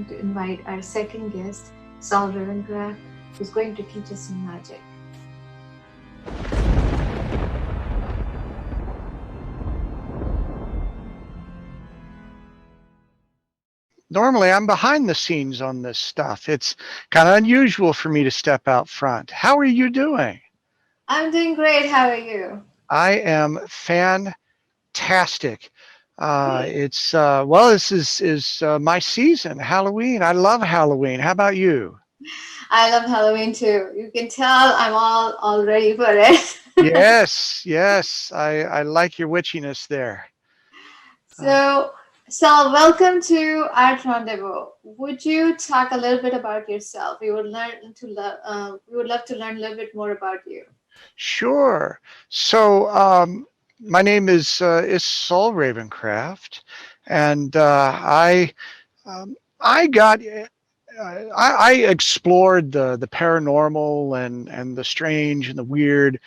going to invite our second guest, Saul Ravencraft, who's going to teach us some magic. Normally, I'm behind the scenes on this stuff. It's kind of unusual for me to step out front. How are you doing? I'm doing great. How are you? I am fantastic. Great. Well, this is my season, Halloween. I love Halloween. How about you? I love Halloween too. You can tell I'm all ready for it. Yes, yes. I like your witchiness there. Uh, So, Sal, welcome to our rendezvous. Would you talk a little bit about yourself? We would love to learn a little bit more about you. sure. So, my name is Saul Ravencraft, and I got I explored the paranormal and the strange and the weird.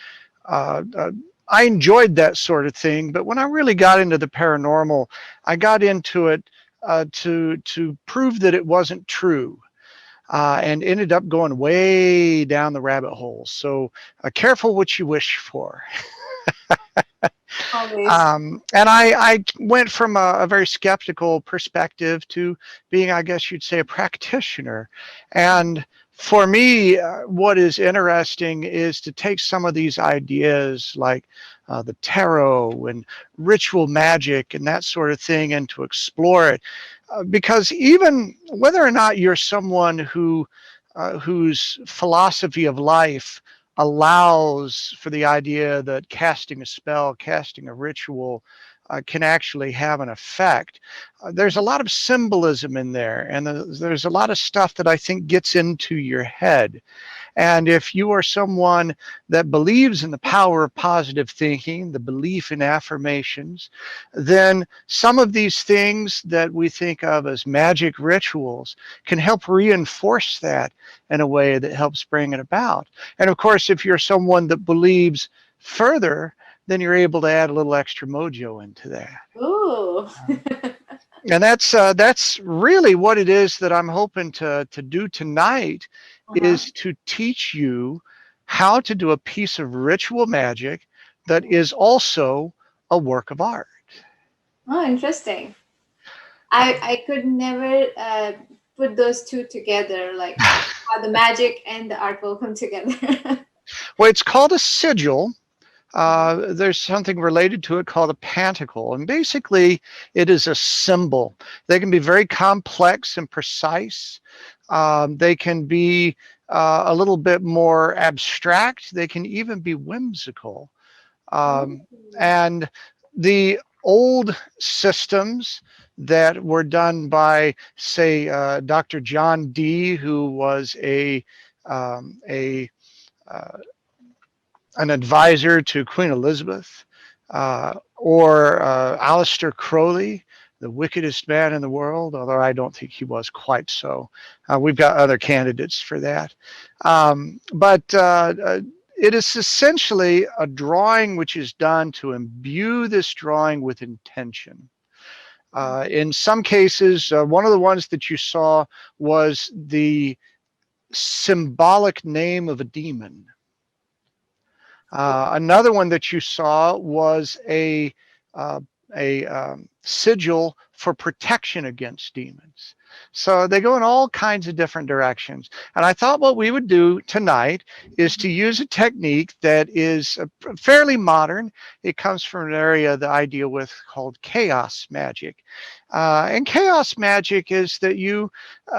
Uh, uh, I enjoyed that sort of thing, but when I really got into the paranormal, I got into it to prove that it wasn't true, and ended up going way down the rabbit hole. So careful what you wish for. Always. And I went from a very skeptical perspective to being, I guess you'd say, a practitioner. And for me, what is interesting is to take some of these ideas like the tarot and ritual magic and that sort of thing and to explore it. Because even whether or not you're someone whose philosophy of life allows for the idea that casting a spell, casting a ritual can actually have an effect. There's a lot of symbolism in there, and there's a lot of stuff that I think gets into your head. And if you are someone that believes in the power of positive thinking, the belief in affirmations, then some of these things that we think of as magic rituals can help reinforce that in a way that helps bring it about. And of course, if you're someone that believes further, then you're able to add a little extra mojo into that. Ooh. And that's really what it is that I'm hoping to do tonight Uh-huh. is to teach you how to do a piece of ritual magic that is also a work of art. Oh, interesting. Uh, I could never put those two together, like how the magic and the art will come together. well, it's called a sigil. Uh-huh. There's something related to it called a pantacle, and basically it is a symbol. They can be very complex and precise. They can be a little bit more abstract. They can even be whimsical. Oh. Um, and the old systems that were done by, say, Dr. John Dee, who was um, a uh, an advisor to Queen Elizabeth, or Aleister Crowley, the wickedest man in the world, although I don't think he was quite so. We've got other candidates for that. But it is essentially a drawing which is done to imbue this drawing with intention. In some cases, one of the ones that you saw was the symbolic name of a demon. Another one that you saw was uh, a sigil for protection against demons. So they go in all kinds of different directions. And I thought what we would do tonight is to use a technique that is fairly modern. It comes from an area that I deal with called chaos magic. And chaos magic is that you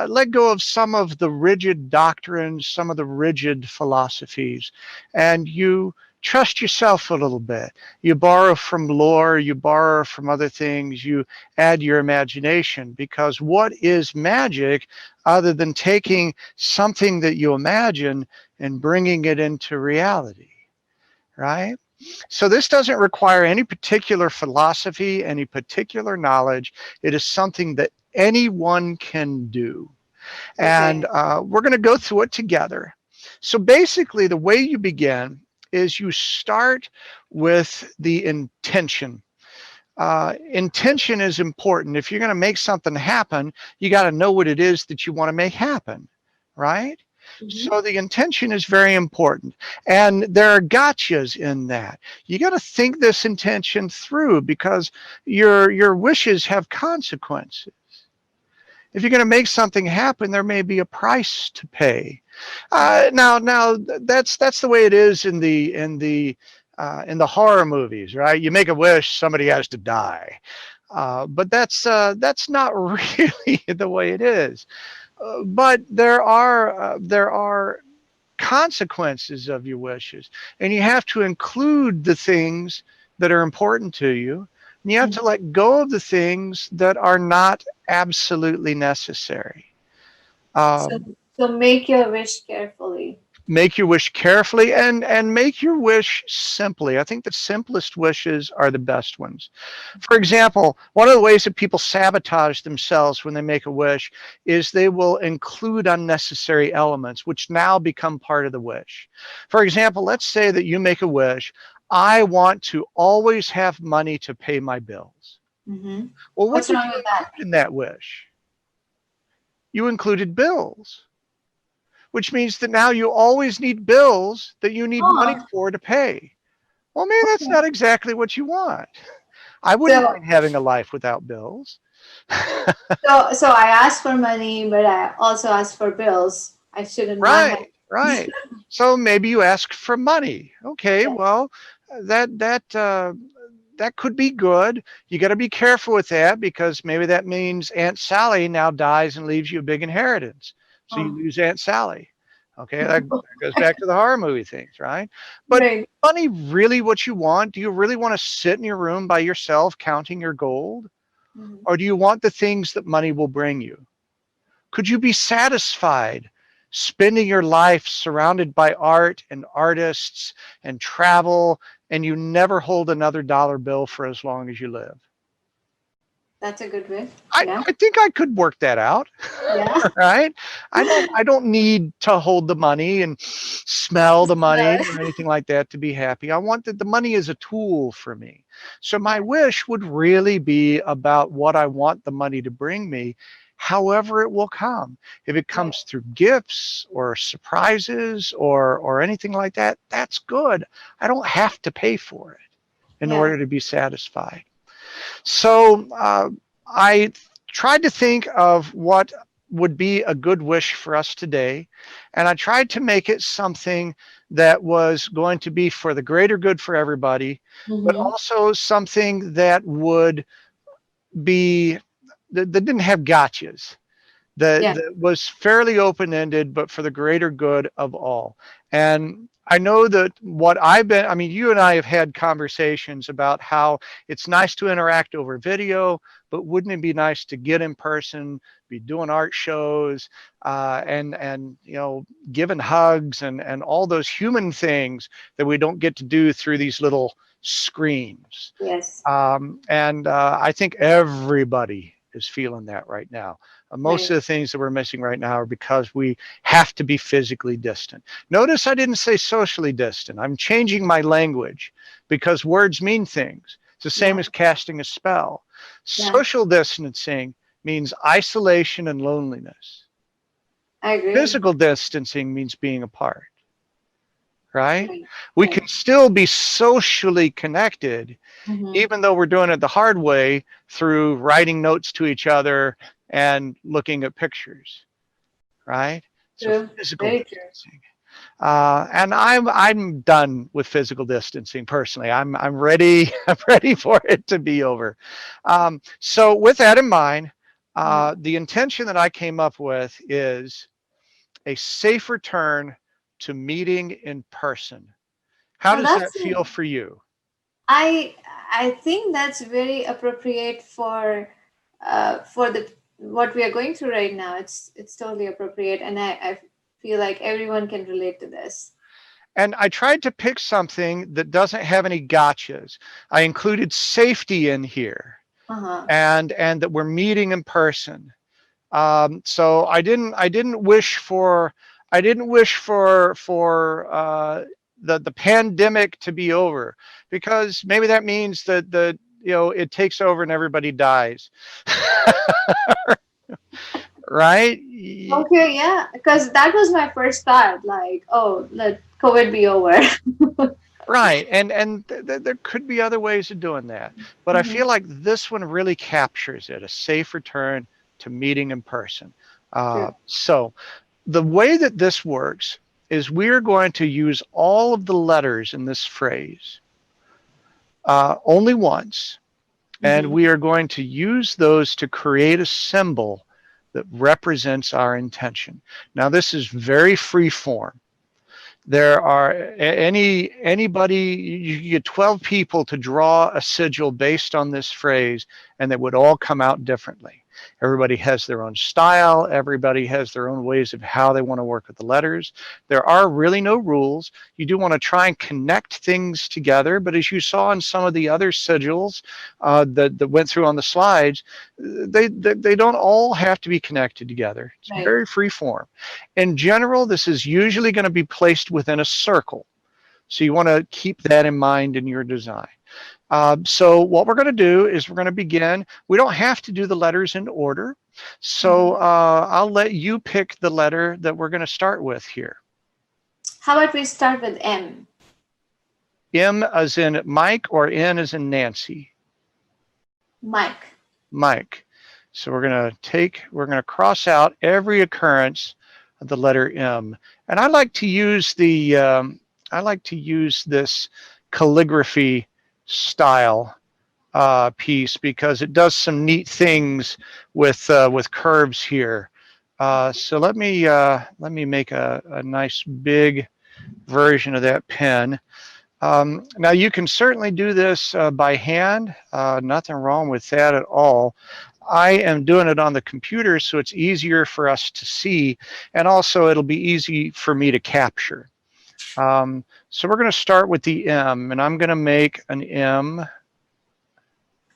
let go of some of the rigid doctrines, some of the rigid philosophies, and you trust yourself a little bit. You borrow from lore, you borrow from other things, you add your imagination, because what is magic other than taking something that you imagine and bringing it into reality, right? So this doesn't require any particular philosophy, any particular knowledge. It is something that anyone can do. And Okay. we're going to go through it together. So basically, the way you begin is you start with the intention. intention is important. If you're going to make something happen, you got to know what it is that you want to make happen, right? Mm-hmm. So the intention is very important. And there are gotchas in that. You got to think this intention through because your wishes have consequences. If you're going to make something happen, there may be a price to pay. Now that's the way it is in the horror movies, right? You make a wish, somebody has to die. But that's not really the way it is. But there are consequences of your wishes, and you have to include the things that are important to you, and you have to let go of the things that are not absolutely necessary. So, Um, so make your wish carefully. make your wish carefully and make your wish simply. I think the simplest wishes are the best ones. For example, one of the ways that people sabotage themselves when they make a wish is they will include unnecessary elements which now become part of the wish. For example, let's say that you make a wish, I want to always have money to pay my bills. Mm-hmm. Well, what What's did wrong you with that? include in that wish? You included bills, which means that now you always need bills that you need money Oh, for to pay. Well, maybe that's okay. not exactly what you want. I wouldn't So, mind having a life without bills. so I asked for money, but I also asked for bills. I shouldn't not have. Right, right. So maybe you ask for money. Okay, Yeah. well, that that uh, that could be good. You got to be careful with that because maybe that means Aunt Sally now dies and leaves you a big inheritance. So you Oh. lose Aunt Sally. Okay, that goes back to the horror movie things, right? But Right. money really what you want? Do you really want to sit in your room by yourself counting your gold? Mhm. Or do you want the things that money will bring you? Could you be satisfied spending your life surrounded by art and artists and travel and you never hold another dollar bill for as long as you live? That's a good way. I, Yeah. I think I could work that out, Yeah. right? I don't need to hold the money and smell the money or anything like that to be happy. I want that the money is a tool for me. So my Yeah. wish would really be about what I want the money to bring me, however it will come. If it Right. comes through gifts or surprises or anything like that, that's good. I don't have to pay for it in Yeah. order to be satisfied. So I tried to think of what would be a good wish for us today. And I tried to make it something that was going to be for the greater good for everybody, but Mm-hmm. also something that would be, that didn't have gotchas, Yeah. that was fairly open ended, but for the greater good of all. And I know that I mean, you and I have had conversations about how it's nice to interact over video, but wouldn't it be nice to get in person, be doing art shows, and giving hugs and all those human things that we don't get to do through these little screens. Yes. And I think everybody is feeling that right now. Most of Right. the things that we're missing right now are because we have to be physically distant. Notice I didn't say socially distant. I'm changing my language because words mean things. It's the same Yeah. as casting a spell. Yeah. Social distancing means isolation and loneliness. I agree. Physical distancing means being apart, right? Right. We Right. can still be socially connected Mm-hmm. even though we're doing it the hard way through writing notes to each other and looking at pictures, right? So True. physical Very true. distancing. And I'm done with physical distancing personally. I'm ready. I'm ready for it to be over. So with that in mind, Mm-hmm. the intention that I came up with is a safe return to meeting in person. How Now does that that's feel for you? I I think that's very appropriate for the what we are going through right now. It's totally appropriate, and I feel like everyone can relate to this. And I tried to pick something that doesn't have any gotchas. I included safety in here Uh huh. and that we're meeting in person. So I didn't wish for the pandemic to be over because maybe that means that it takes over and everybody dies. Right? Okay, yeah, because that was my first thought. Like, oh, let COVID be over. Right. And there could be other ways of doing that. But I Hmm. feel like this one really captures it, a safe return to meeting in person. True. So the way that this works is we're going to use all of the letters in this phrase only once, and Hmm. we are going to use those to create a symbol that represents our intention. Now, this is very free form. There are anybody, you get 12 people to draw a sigil based on this phrase, and that would all come out differently. Everybody has their own style. Everybody has their own ways of how they want to work with the letters. There are really no rules. You do want to try and connect things together, but as you saw in some of the other sigils that went through on the slides, they don't all have to be connected together. It's Right. very free form. In general, this is usually going to be placed within a circle. So you want to keep that in mind in your design. So what we're going to do is we're going to begin. We don't have to do the letters in order. So Hmm. I'll let you pick the letter that we're going to start with here. How about we start with M? M as in Mike or N as in Nancy? Mike. Mike. So we're going to cross out every occurrence of the letter M. And I like to use this calligraphy style piece because it does some neat things with curves here. So let me make a nice big version of that pen. Now you can certainly do this by hand. Nothing wrong with that at all. I am doing it on the computer, so it's easier for us to see, and also it'll be easy for me to capture. So we're going to start with the M, and I'm going to make an M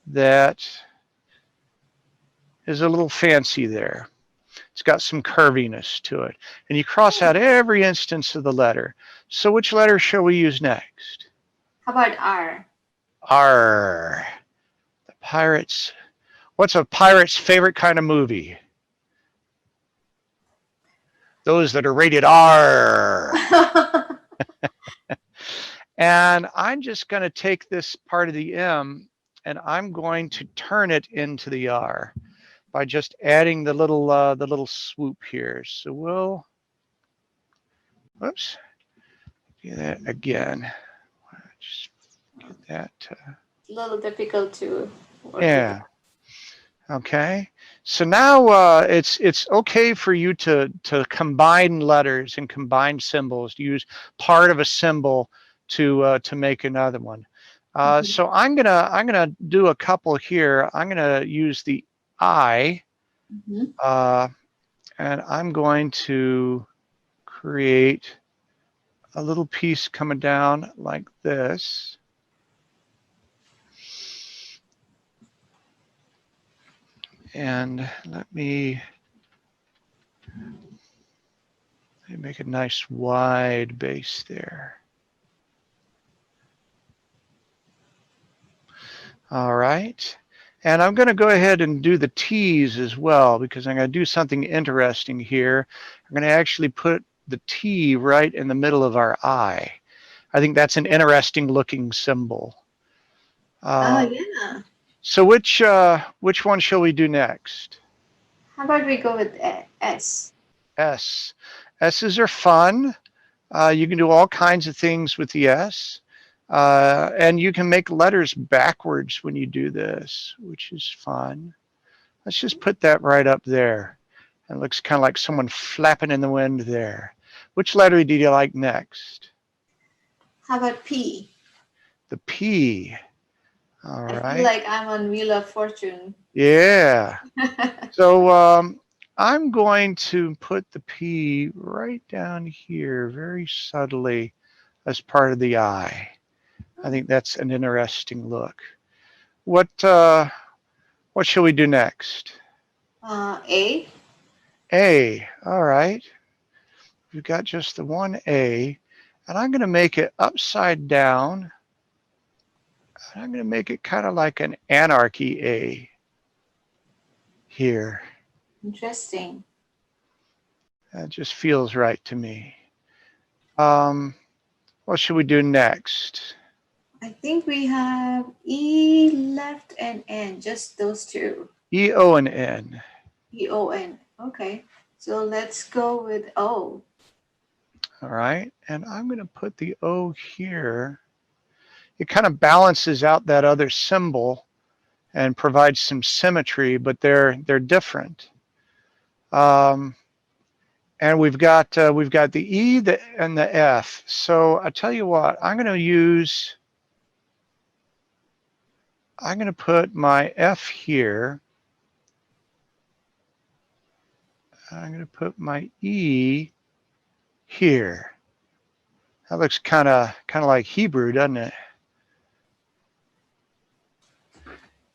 that is a little fancy there. It's got some curviness to it. And you cross out every instance of the letter. So which letter shall we use next? How about R? R. The pirates. What's a pirate's favorite kind of movie? Those that are rated R. And I'm just going to take this part of the M and I'm going to turn it into the R by just adding the little swoop here. So we'll, whoops, do that again. Just get that. A little difficult to work with. Yeah. Okay. So now it's okay for you to combine letters and combine symbols. To use part of a symbol to make another one. Mhm. So I'm gonna do a couple here. I'm gonna use the I, Mhm. uh, and I'm going to create a little piece coming down like this. And let me make a nice wide base there. All right. And I'm going to go ahead and do the T's as well because I'm going to do something interesting here. I'm going to actually put the T right in the middle of our I. I think that's an interesting looking symbol. Oh Uh, yeah. so which one shall we do next? How about we go with S? S. S's are fun. You can do all kinds of things with the S. And you can make letters backwards when you do this, which is fun. Let's just put that right up there. It looks kind of like someone flapping in the wind there. Which letter do you like next? How about P? The P. All I feel right. like I'm on Wheel of Fortune. Yeah. So I'm going to put the P right down here very subtly as part of the eye. I think that's an interesting look. What uh, what shall we do next? A. A. All right. We've got just the one A, and I'm going to make it upside down I'm going to make it kind of like an anarchy A here. Interesting. That just feels right to me. Um, what should we do next? I think we have E left and N, just those two. E, O, and N. E O N. Okay. So let's go with O. All right. And I'm going to put the O here. It kind of balances out that other symbol and provides some symmetry, but they're different. Um, and we've got the E and the F. So I tell you what, I'm going to put my F here. I'm going to put my E here. That looks kind of like Hebrew, doesn't it?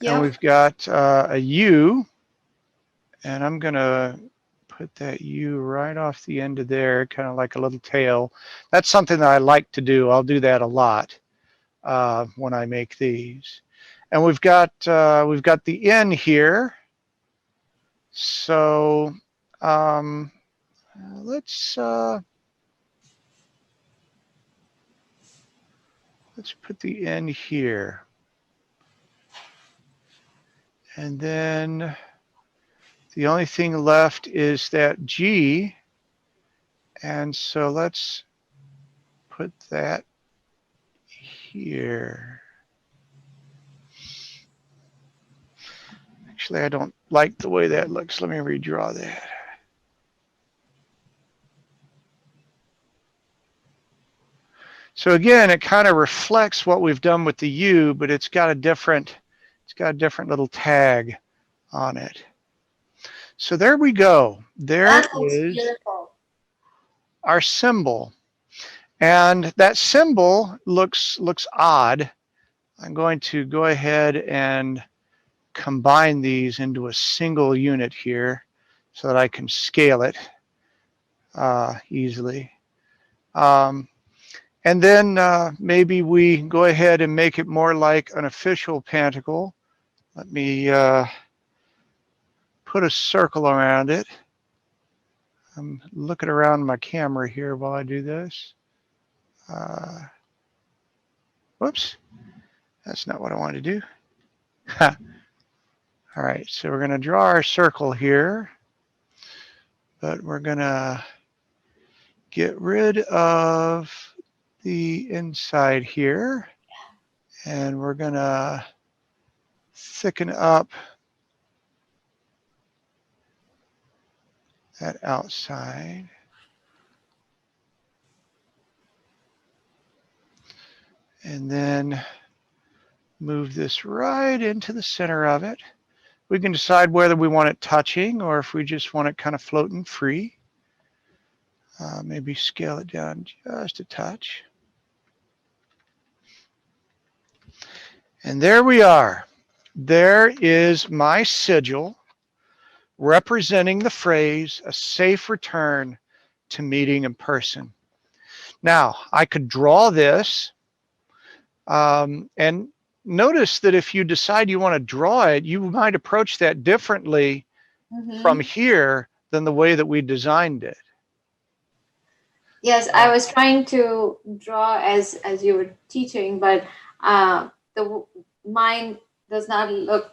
And Yep. we've got a U, and I'm going to put that U right off the end of there, kind of like a little tail. That's something that I like to do. I'll do that a lot when I make these. And we've got the N here. So um, let's put the N here, and then the only thing left is that G, and so let's put that here. Actually, I don't like the way that looks. Let me redraw that. So again, it kind of reflects what we've done with the U, but it's got a different little tag on it. So there we go. There That looks is beautiful. our symbol. And that symbol looks odd. I'm going to go ahead and combine these into a single unit here so that I can scale it easily. Um, and then maybe we go ahead and make it more like an official pentacle. Let me put a circle around it. I'm looking around my camera here while I do this. Whoops, that's not what I wanted to do. All right, so we're going to draw our circle here, but we're going to get rid of the inside here, and we're going to thicken up that outside. And then move this right into the center of it. We can decide whether we want it touching or if we just want it kind of floating free. Maybe scale it down just a touch. And there we are. There is my sigil representing the phrase, a safe return to meeting in person. Now, I could draw this, and notice that if you decide you want to draw it, you might approach that differently from Mm-hmm. here than the way that we designed it. Yes, I was trying to draw as you were teaching, but the mine does not look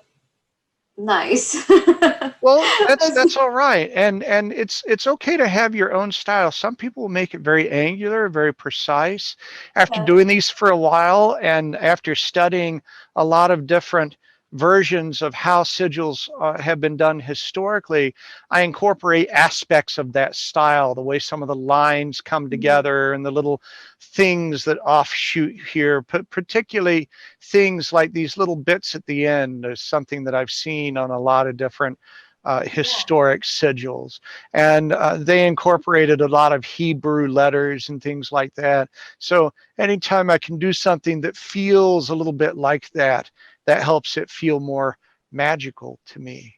nice. Well, that's all right, and it's okay to have your own style. Some people make it very angular, very precise. After Yes. doing these for a while, and after studying a lot of different versions of how sigils have been done historically, I incorporate aspects of that style, the way some of the lines come Mhm. together and the little things that offshoot here, particularly things like these little bits at the end is something that I've seen on a lot of different Yeah. historic sigils. And they incorporated a lot of Hebrew letters and things like that. So anytime I can do something that feels a little bit like that, that helps it feel more magical to me.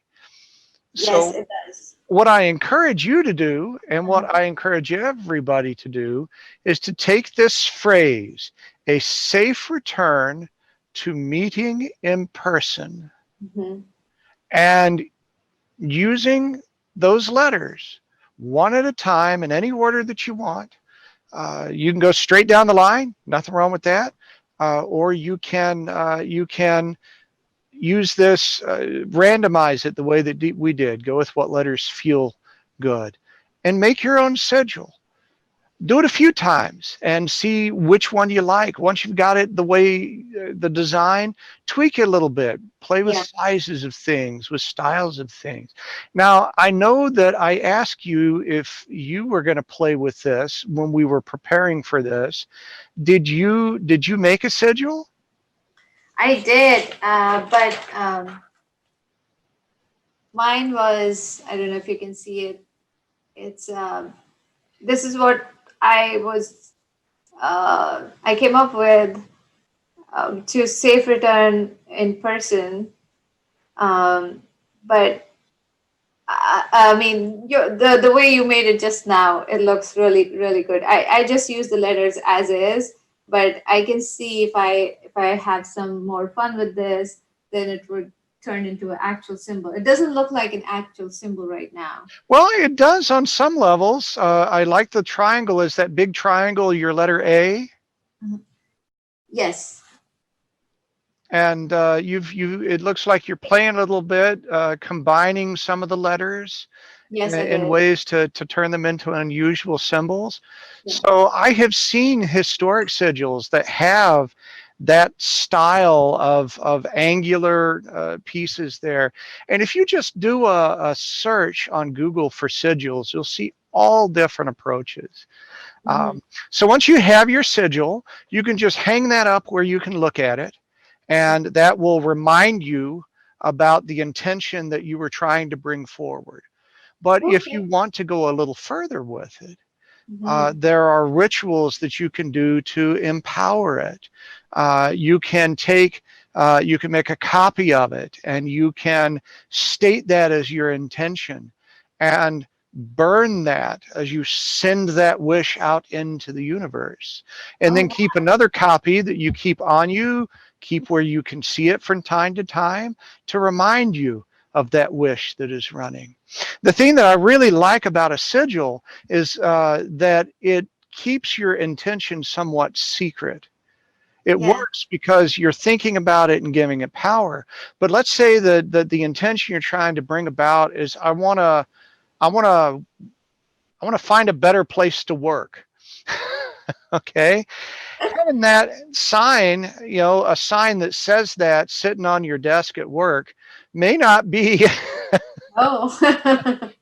Yes, So it does. what I encourage you to do, and Mhm. what I encourage everybody to do, is to take this phrase, a safe return to meeting in person Hmm. and using those letters one at a time in any order that you want. You can go straight down the line, nothing wrong with that. Or you can use this, randomize it the way that we did. Go with what letters feel good, and make your own sigil. Do it a few times and see which one you like. Once you've got it the way, the design, tweak it a little bit. Play with Yeah, sizes of things, with styles of things. Now, I know that I asked you if you were going to play with this when we were preparing for this. Did you make a sigil? I did, but mine was, I don't know if you can see it. It's this is what I came up with to safe return in person. Um, but I mean, the way you made it just now, it looks really really good. I just use the letters as is, but I can see if I have some more fun with this, then it would turn into an actual symbol. It doesn't look like an actual symbol right now. Well, it does on some levels. I like the triangle. Is that big triangle your letter A? Mhm. Yes, And it looks like you're playing a little bit, combining some of the letters yes, I in did. ways to turn them into unusual symbols. Yeah. So I have seen historic sigils that have that style of angular pieces there. And if you just do a search on Google for sigils, you'll see all different approaches. Hmm. So once you have your sigil, you can just hang that up where you can look at it, and that will remind you about the intention that you were trying to bring forward. But if you Okay. want to go a little further with it, Hmm. there are rituals that you can do to empower it. You can you can make a copy of it, and you can state that as your intention, and burn that as you send that wish out into the universe. And Oh, then wow. keep another copy that you keep on you, keep where you can see it from time to time to remind you of that wish that is running. The thing that I really like about a sigil is that it keeps your intention somewhat secret. It Yeah. works because you're thinking about it and giving it power. But let's say that the intention you're trying to bring about is I want to I want to find a better place to work. Okay? Having that sign, a sign that says that sitting on your desk at work may not be Oh,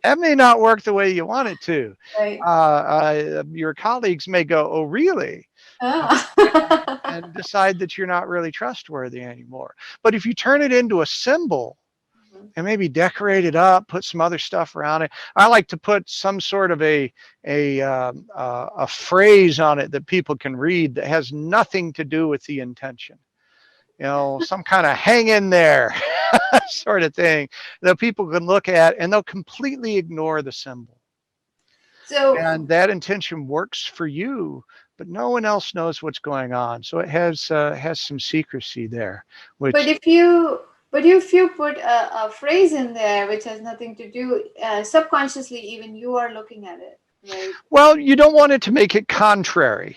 that may not work the way you want it to. right. Your colleagues may go, "Oh, really?" Uh, Ah. and decide that you're not really trustworthy anymore. But if you turn it into a symbol and maybe decorate it up, put some other stuff around it. I like to put some sort of a phrase on it that people can read that has nothing to do with the intention. Some kind of hang in there sort of thing that people can look at and they'll completely ignore the symbol. So, And that intention works for you, but no one else knows what's going on. So it has some secrecy there, but which if you put a phrase in there which has nothing to do, subconsciously, even you are looking at it, right? well, you don't want it to make it contrary,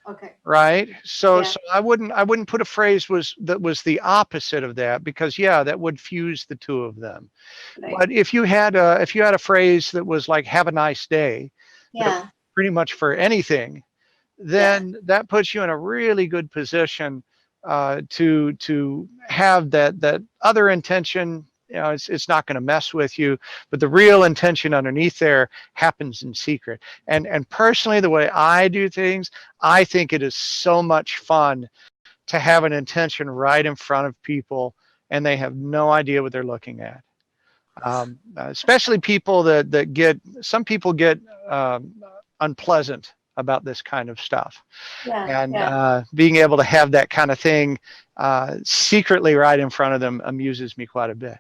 Okay. right? So Yeah. so I wouldn't put a phrase that was the opposite of that, because yeah, that would fuse the two of them. Right. But if you had a phrase that was like "Have a nice day," that Yeah. pretty much for anything, Yeah. then that puts you in a really good position to have that other intention. It's not going to mess with you, but the real intention underneath there happens in secret. And personally, the way I do things, I think it is so much fun to have an intention right in front of people, and they have no idea what they're looking at. Especially people that get some people get um, unpleasant about this kind of stuff, Yeah. and Yeah. being able to have that kind of thing secretly right in front of them amuses me quite a bit.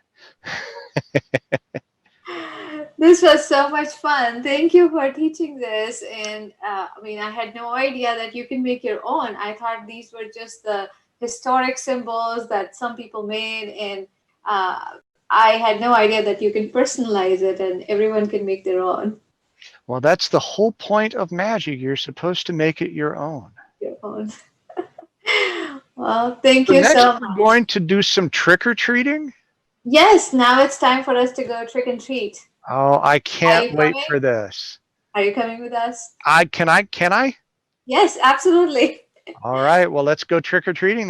This was so much fun. Thank you for teaching this. And I mean, I had no idea that you can make your own. I thought these were just the historic symbols that some people made, and I had no idea that you can personalize it and everyone can make their Well, that's the whole point of magic. You're supposed to make it your own. own. Well, thank So you next, so we're much. going to do some trick or treating. Yes, now it's time for us to go trick and treat. Oh, I Are can't you wait coming? for this. Are you coming with us? I can. Can I? Yes, absolutely. All right. Well, let's go trick or treating.